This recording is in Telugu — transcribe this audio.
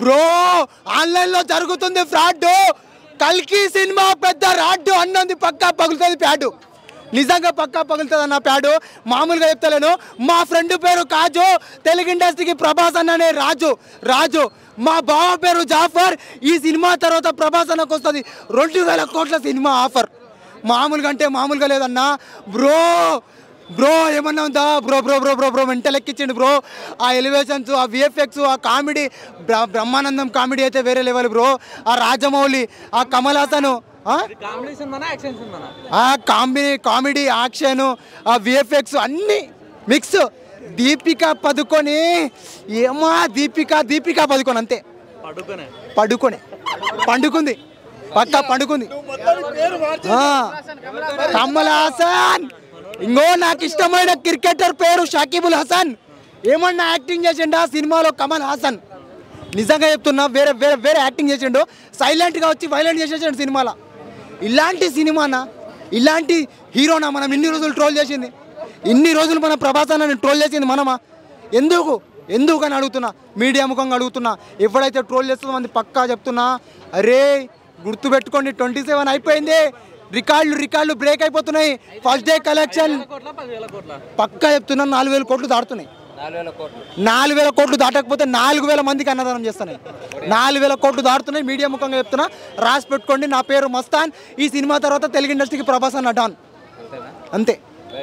బ్రో ఆన్లైన్లో జరుగుతుంది ఫ్రాడ్. కల్కి సినిమా పెద్ద రాడ్డు అన్నది పక్కా పగులుతుంది ప్యాడు. నిజంగా పక్కా పగులుతుంది అన్న ప్యాడు, మామూలుగా చెప్తలేను. మా ఫ్రెండ్ పేరు కాజు, తెలుగు ఇండస్ట్రీకి ప్రభాస్ అన్ననే రాజు. రాజు మా బావ పేరు జాఫర్. ఈ సినిమా తర్వాత ప్రభాస్ అన్నకు వస్తుంది 2000 కోట్ల సినిమా ఆఫర్. మామూలుగా అంటే మామూలుగా లేదన్నా బ్రో. బ్రో ఏమన్నా ఉందా bro? Bro bro bro bro mental ఎక్కించండి బ్రో. ఆ ఎలివేషన్స్, ఆ విఎఫ్ఎక్స్, ఆ కామెడీ, బ్రహ్మానందం కామెడీ అయితే వేరే లెవెల్ బ్రో. ఆ రాజమౌళి, ఆ కమల్ హాసన్, కామెడీ, యాక్షన్, ఆ విఎఫ్ఎక్స్ అన్నీ మిక్స్. దీపిక పదుకొని ఏమా దీపిక పదుకొని అంతే పండుకుంది పక్కా పండుకుంది. కమల్ హాసన్ ఇంకో నాకు ఇష్టమైన క్రికెటర్ పేరు షకీబుల్ హసన్. ఏమన్నా యాక్టింగ్ చేసిండా సినిమాలో కమల్ హాసన్? నిజంగా చెప్తున్నా, వేరే వేరే వేరే యాక్టింగ్ చేసిండు. సైలెంట్గా వచ్చి వైలెంట్ చేసేసాడు సినిమాలో. ఇలాంటి సినిమానా, ఇలాంటి హీరోనా మనం ఇన్ని రోజులు ట్రోల్ చేసింది? ఇన్ని రోజులు మన ప్రభాస్ అన్న ట్రోల్ చేసింది మనమా? ఎందుకు అని అడుగుతున్నా, మీడియా ముఖంగా అడుగుతున్నా. ఎవడైతే ట్రోల్ చేస్తుందో మంది పక్కా చెప్తున్నా, అరే గుర్తుపెట్టుకోండి 27 అయిపోయింది. రికార్డులు బ్రేక్ అయిపోతున్నాయి. ఫస్ట్ డే కలెక్షన్ పక్కా చెప్తున్నా 4000 కోట్లు దాటుతున్నాయి. 4000 కోట్లు దాటకపోతే 4000 మందికి అన్నదానం చేస్తున్నాయి. 4000 కోట్లు దాటుతున్నాయి. మీడియా ముఖంగా చెప్తున్నా, రాసి పెట్టుకోండి. నా పేరు మస్తాన్. ఈ సినిమా తర్వాత తెలుగు ఇండస్ట్రీకి ప్రభాస్ అన్న డాన్ అంతే.